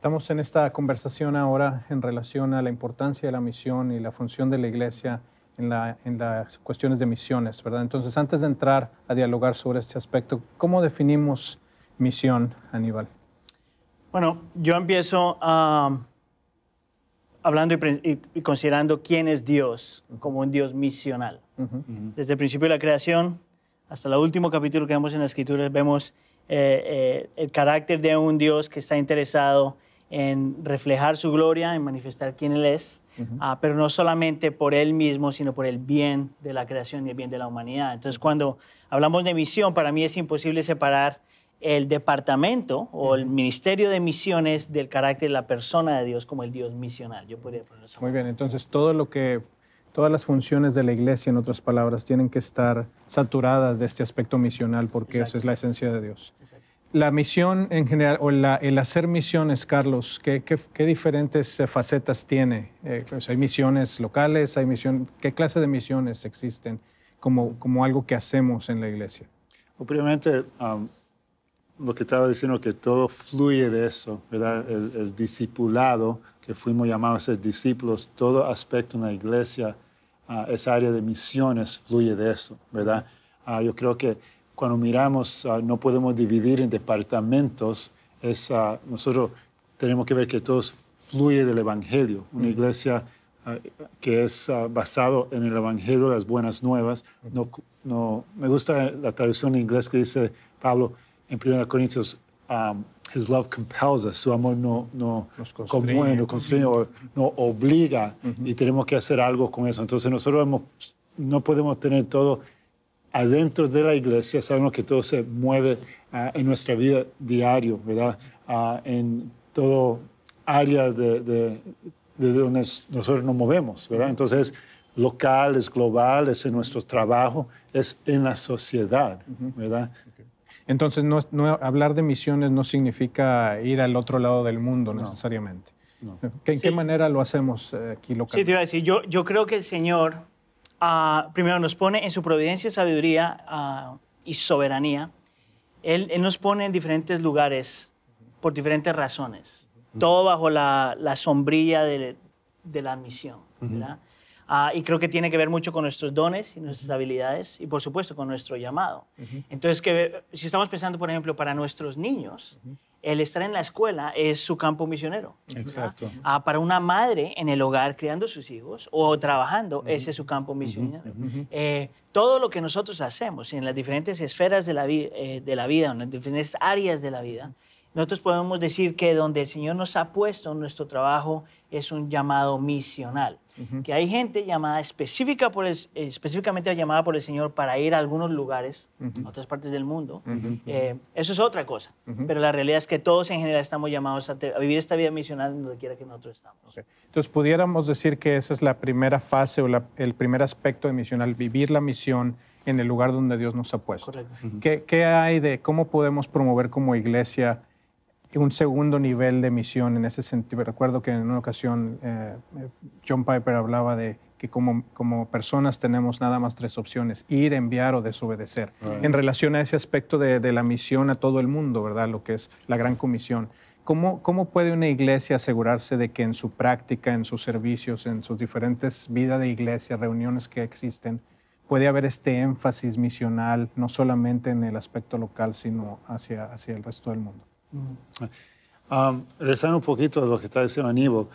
Estamos en esta conversación ahora en relación a la importancia de la misión y la función de la iglesia en las cuestiones de misiones, ¿verdad? Entonces, antes de entrar a dialogar sobre este aspecto, ¿cómo definimos misión, Aníbal? Bueno, yo empiezo hablando y considerando quién es Dios como un Dios misional. Desde el principio de la creación hasta el último capítulo que vemos en las Escrituras, vemos el carácter de un Dios que está interesado en reflejar su gloria, en manifestar quién Él es, pero no solamente por Él mismo, sino por el bien de la creación y el bien de la humanidad. Entonces, cuando hablamos de misión, para mí es imposible separar el departamento o el ministerio de misiones del carácter de la persona de Dios como el Dios misional. Yo podría ponerlo esa Muy manera. bien, entonces todas las funciones de la iglesia, en otras palabras, tienen que estar saturadas de este aspecto misional porque Exacto. eso es la esencia de Dios. Exacto. La misión en general, o el hacer misiones, Carlos, ¿qué diferentes facetas tiene? Pues hay misiones locales, ¿qué clase de misiones existen como algo que hacemos en la iglesia? Primeramente, lo que estaba diciendo, que todo fluye de eso, ¿verdad? El discipulado, que fuimos llamados a ser discípulos, todo aspecto en la iglesia, esa área de misiones fluye de eso, ¿verdad? Yo creo que cuando miramos, no podemos dividir en departamentos, nosotros tenemos que ver que todo fluye del Evangelio. Una iglesia que es basado en el Evangelio, las buenas nuevas. Me gusta la traducción en inglés que dice Pablo en 1 Corintios, His love compels us, su amor no conmueve, no constriñe, no obliga, y tenemos que hacer algo con eso. Entonces nosotros no podemos tener todo adentro de la iglesia, sabemos que todo se mueve en nuestra vida diaria, ¿verdad? En todo área de donde nosotros nos movemos, ¿verdad? Entonces, local, es global, es en nuestro trabajo, es en la sociedad, ¿verdad? Okay. Entonces, hablar de misiones no significa ir al otro lado del mundo necesariamente. No. ¿En qué manera lo hacemos aquí localmente? Sí, te iba a decir, yo creo que el Señor primero nos pone en su providencia, sabiduría y soberanía. Él nos pone en diferentes lugares por diferentes razones, todo bajo la sombrilla de la misión, ¿verdad? Y creo que tiene que ver mucho con nuestros dones y nuestras habilidades y, por supuesto, con nuestro llamado. Entonces, si estamos pensando, por ejemplo, para nuestros niños, el estar en la escuela es su campo misionero. Exacto. Para una madre en el hogar criando sus hijos o trabajando, ese es su campo misionero. Todo lo que nosotros hacemos en las diferentes esferas de la vida, en las diferentes áreas de la vida, nosotros podemos decir que donde el Señor nos ha puesto nuestro trabajo es un llamado misional. Que hay gente llamada específicamente llamada por el Señor para ir a algunos lugares, a otras partes del mundo. Eso es otra cosa. Pero la realidad es que todos en general estamos llamados a vivir esta vida misional donde quiera que nosotros estamos. Okay. Entonces, pudiéramos decir que esa es la primera fase o el primer aspecto de misional, vivir la misión en el lugar donde Dios nos ha puesto. Correcto. ¿Qué hay de cómo podemos promover como iglesia un segundo nivel de misión en ese sentido? Recuerdo que en una ocasión John Piper hablaba de que como personas tenemos nada más 3 opciones: ir, enviar o desobedecer. En relación a ese aspecto de la misión a todo el mundo, ¿verdad? Lo que es la gran comisión. ¿Cómo puede una iglesia asegurarse de que en su práctica, en sus servicios, en sus diferentes vidas de iglesia, reuniones que existen, puede haber este énfasis misional, no solamente en el aspecto local, sino hacia el resto del mundo? Regresando un poquito a lo que está diciendo Aníbal,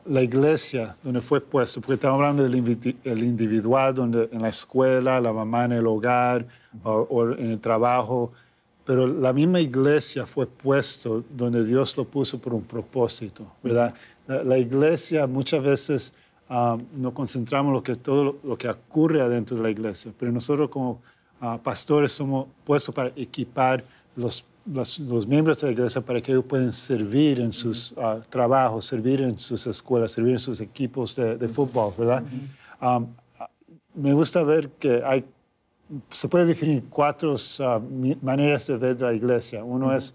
la iglesia donde fue puesto, porque estamos hablando del individual, donde en la escuela, la mamá en el hogar o en el trabajo, pero la misma iglesia fue puesto donde Dios lo puso por un propósito, ¿verdad? La iglesia muchas veces nos concentramos en todo lo que ocurre adentro de la iglesia, pero nosotros como pastores somos puestos para equipar los miembros de la iglesia para que ellos puedan servir en sus trabajos, servir en sus escuelas, servir en sus equipos de fútbol, ¿verdad? Me gusta ver que se puede definir 4 maneras de ver la iglesia. Uno es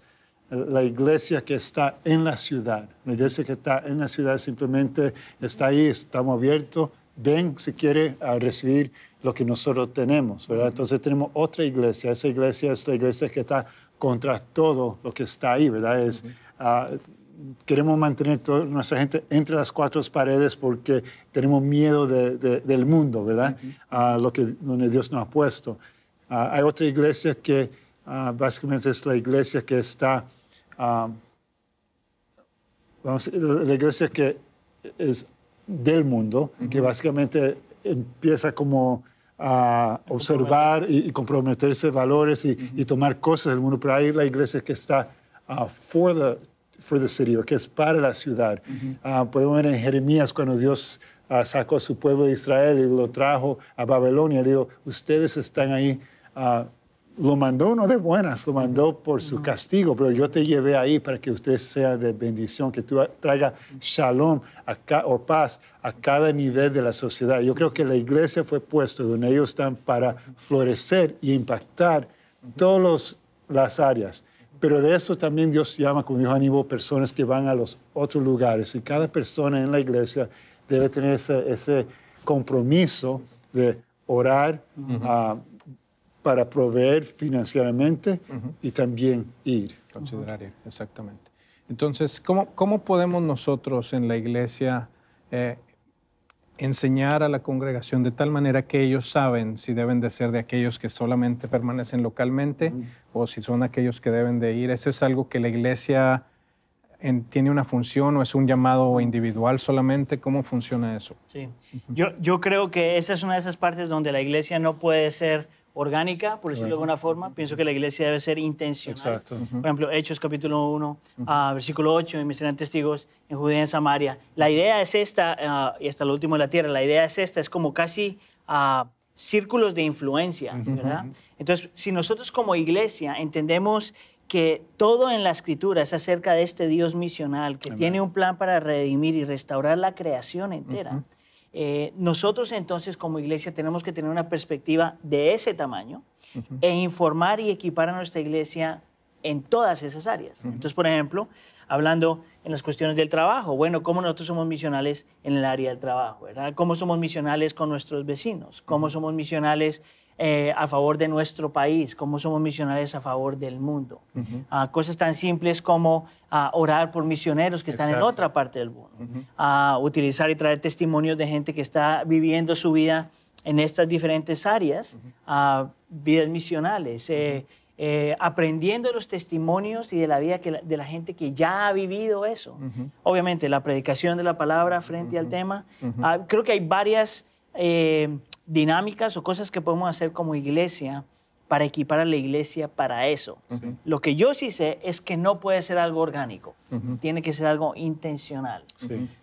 la iglesia que está en la ciudad. La iglesia que está en la ciudad simplemente está ahí, estamos abiertos, ven si quiere recibir lo que nosotros tenemos, ¿verdad? Entonces tenemos otra iglesia. Esa iglesia es la iglesia que está contra todo lo que está ahí, ¿verdad? queremos mantener toda nuestra gente entre las cuatro paredes porque tenemos miedo del mundo, ¿verdad? Donde Dios nos ha puesto. Hay otra iglesia que básicamente es la iglesia que está, la iglesia que es del mundo, que básicamente empieza como a observar y comprometerse valores y tomar cosas del mundo, pero hay la iglesia que está for the city, o que es para la ciudad. Podemos ver en Jeremías cuando Dios sacó a su pueblo de Israel y lo trajo a Babilonia. Le dijo, ustedes están ahí. Lo mandó no de buenas, lo mandó por su castigo, pero yo te llevé ahí para que usted sea de bendición, que tú traiga shalom o paz a cada nivel de la sociedad. Yo creo que la iglesia fue puesta donde ellos están para florecer y impactar todas las áreas. Pero de eso también Dios llama, como dijo Aníbal, personas que van a los otros lugares. Y cada persona en la iglesia debe tener ese compromiso de orar, para proveer financieramente y también ir. Considerar ir, exactamente. Entonces, ¿cómo podemos nosotros en la iglesia enseñar a la congregación de tal manera que ellos saben si deben de ser de aquellos que solamente permanecen localmente o si son aquellos que deben de ir? ¿Eso es algo que la iglesia tiene una función o es un llamado individual solamente? ¿Cómo funciona eso? Sí. Yo creo que esa es una de esas partes donde la iglesia no puede ser orgánica, por decirlo de alguna forma. Pienso que la iglesia debe ser intencional. Exacto. Por ejemplo, Hechos capítulo 1, versículo 8, y me serán testigos en Judea y en Samaria. La idea es esta, y hasta lo último de la tierra, la idea es esta, es como casi círculos de influencia, ¿verdad? Entonces, si nosotros como iglesia entendemos que todo en la Escritura es acerca de este Dios misional, que tiene un plan para redimir y restaurar la creación entera, nosotros entonces como iglesia tenemos que tener una perspectiva de ese tamaño e informar y equipar a nuestra iglesia en todas esas áreas. Entonces, por ejemplo, hablando en las cuestiones del trabajo, bueno, cómo nosotros somos misionales en el área del trabajo, ¿verdad? Cómo somos misionales con nuestros vecinos, cómo somos misionales a favor de nuestro país, cómo somos misionales a favor del mundo. Cosas tan simples como orar por misioneros que están en otra parte del mundo. Utilizar y traer testimonios de gente que está viviendo su vida en estas diferentes áreas, vidas misionales, aprendiendo los testimonios y de la vida de la gente que ya ha vivido eso. Obviamente, la predicación de la palabra frente al tema. Creo que hay varias dinámicas o cosas que podemos hacer como iglesia para equipar a la iglesia para eso. Lo que yo sí sé es que no puede ser algo orgánico, tiene que ser algo intencional.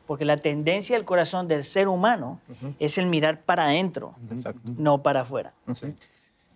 Porque la tendencia del corazón del ser humano es el mirar para adentro, no para afuera.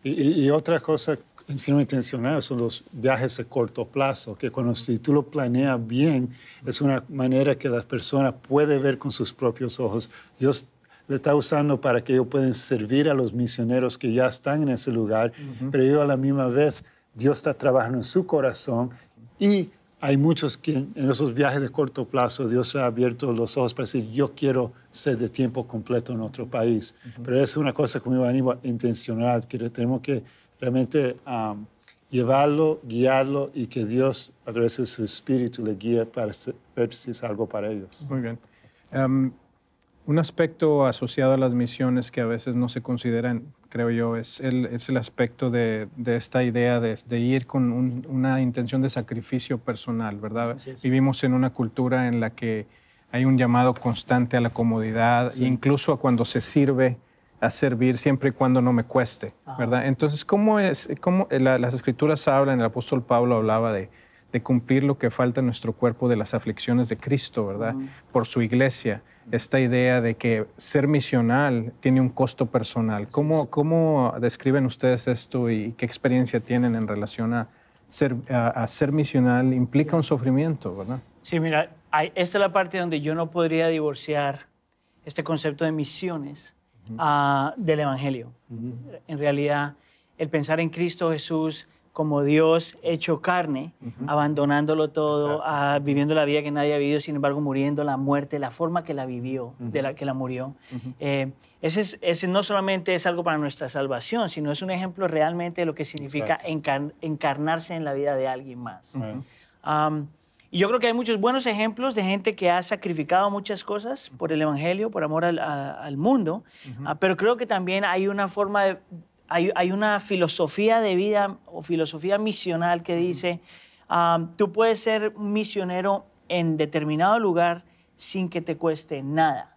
Y otra cosa encima intencional son los viajes de corto plazo, que cuando si tú lo planeas bien, es una manera que las personas pueden ver con sus propios ojos. Dios le está usando para que ellos puedan servir a los misioneros que ya están en ese lugar, pero ellos a la misma vez, Dios está trabajando en su corazón y hay muchos que en esos viajes de corto plazo Dios ha abierto los ojos para decir, yo quiero ser de tiempo completo en otro país. Pero es una cosa, como digo, intencional, que tenemos que realmente llevarlo, guiarlo y que Dios, a través de su espíritu, le guíe para ver si es algo para ellos. Muy bien. Un aspecto asociado a las misiones que a veces no se consideran, creo yo, es el aspecto de esta idea de ir con una intención de sacrificio personal, ¿verdad? Vivimos en una cultura en la que hay un llamado constante a la comodidad, incluso a cuando se sirve a servir, siempre y cuando no me cueste, ¿verdad? Entonces, ¿cómo las Escrituras hablan? El apóstol Pablo hablaba de cumplir lo que falta en nuestro cuerpo de las aflicciones de Cristo, ¿verdad? Por su iglesia. Esta idea de que ser misional tiene un costo personal. ¿Cómo describen ustedes esto y qué experiencia tienen en relación a ser misional? Implica un sufrimiento, ¿verdad? Sí, mira, esta es la parte donde yo no podría divorciar este concepto de misiones del Evangelio. En realidad, el pensar en Cristo Jesús como Dios hecho carne, abandonándolo todo, viviendo la vida que nadie ha vivido, sin embargo muriendo la muerte, la forma que la vivió, de la que la murió. Ese no solamente es algo para nuestra salvación, sino es un ejemplo realmente de lo que significa encarnarse en la vida de alguien más. Y yo creo que hay muchos buenos ejemplos de gente que ha sacrificado muchas cosas por el Evangelio, por amor al mundo, pero creo que también hay una forma de, hay una filosofía de vida o filosofía misional que dice, tú puedes ser un misionero en determinado lugar sin que te cueste nada.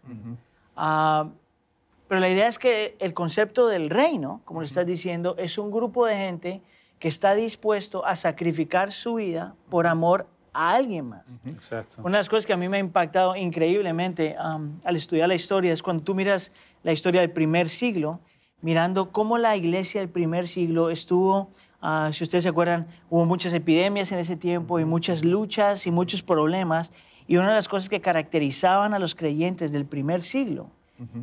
Pero la idea es que el concepto del reino, como le estás diciendo, es un grupo de gente que está dispuesto a sacrificar su vida por amor a alguien más. Exacto. Una de las cosas que a mí me ha impactado increíblemente al estudiar la historia es cuando tú miras la historia del primer siglo, mirando cómo la iglesia del primer siglo estuvo, si ustedes se acuerdan, hubo muchas epidemias en ese tiempo y muchas luchas y muchos problemas. Y una de las cosas que caracterizaban a los creyentes del primer siglo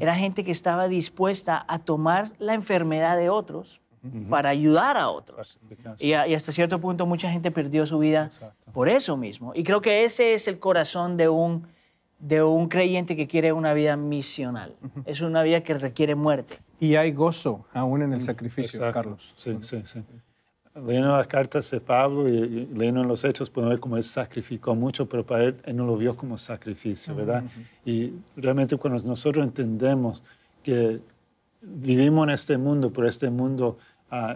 era gente que estaba dispuesta a tomar la enfermedad de otros para ayudar a otros. Y hasta cierto punto mucha gente perdió su vida por eso mismo. Y creo que ese es el corazón de un creyente que quiere una vida misional. Es una vida que requiere muerte. Y hay gozo aún en el sacrificio, Exacto. Carlos. Sí, sí, sí. Leyendo las cartas de Pablo y leyendo en los Hechos, podemos ver cómo él sacrificó mucho, pero para él no lo vio como sacrificio, ¿verdad? Y realmente cuando nosotros entendemos que vivimos en este mundo, pero este mundo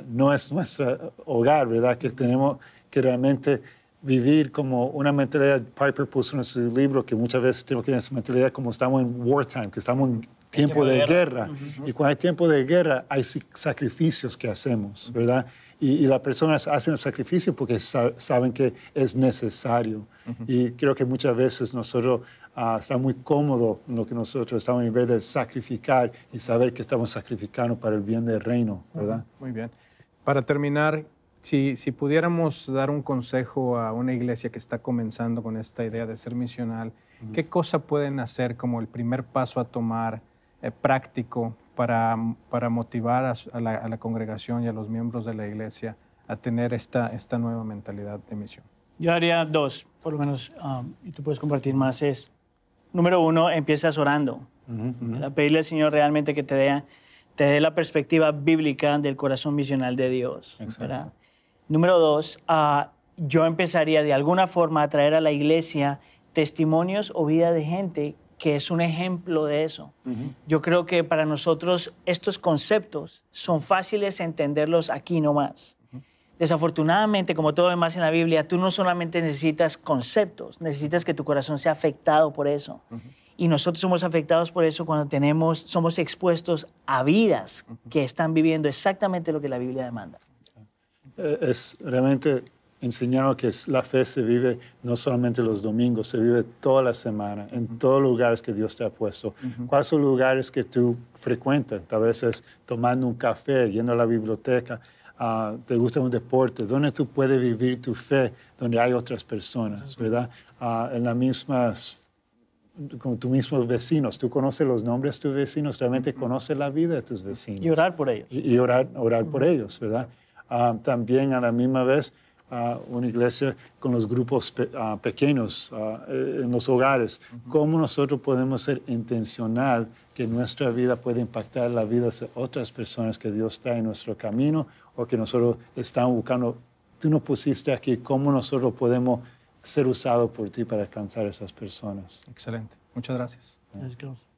no es nuestro hogar, ¿verdad? Que tenemos que realmente vivir como una mentalidad. Piper puso en su libro que muchas veces tenemos que tener esa mentalidad como estamos en wartime, que estamos en tiempo de guerra. Y cuando hay tiempo de guerra, hay sacrificios que hacemos, ¿verdad? Y las personas hacen el sacrificio porque saben que es necesario. Y creo que muchas veces nosotros estamos muy cómodos en lo que nosotros estamos en vez de sacrificar y saber que estamos sacrificando para el bien del reino, ¿verdad? Muy bien. Para terminar, si pudiéramos dar un consejo a una iglesia que está comenzando con esta idea de ser misional, ¿qué cosa pueden hacer como el primer paso a tomar práctico para motivar a la congregación y a los miembros de la iglesia a tener esta nueva mentalidad de misión? Yo haría dos, por lo menos, y tú puedes compartir más. Número uno, empiezas orando. Pedirle al Señor realmente que te dé la perspectiva bíblica del corazón misional de Dios. ¿Verdad? Número dos, yo empezaría de alguna forma a traer a la iglesia testimonios o vida de gente que es un ejemplo de eso. Yo creo que para nosotros estos conceptos son fáciles de entenderlos aquí nomás. Desafortunadamente, como todo lo demás en la Biblia, tú no solamente necesitas conceptos, necesitas que tu corazón sea afectado por eso. Y nosotros somos afectados por eso cuando somos expuestos a vidas que están viviendo exactamente lo que la Biblia demanda. Es realmente enseñarnos que la fe se vive no solamente los domingos, se vive toda la semana, en todos los lugares que Dios te ha puesto. ¿Cuáles son los lugares que tú frecuentas? Tal vez es tomando un café, yendo a la biblioteca, te gusta un deporte, donde tú puedes vivir tu fe, donde hay otras personas, ¿verdad? En las mismas, con tus mismos vecinos. Tú conoces los nombres de tus vecinos, realmente conoces la vida de tus vecinos. Y orar por ellos. Y orar por ellos, ¿verdad? También a la misma vez, una iglesia con los grupos pequeños en los hogares. ¿Cómo nosotros podemos ser intencional que nuestra vida puede impactar la vida de otras personas que Dios trae en nuestro camino o que nosotros estamos buscando? Tú nos pusiste aquí, ¿cómo nosotros podemos ser usados por ti para alcanzar a esas personas? Excelente. Muchas gracias. Gracias.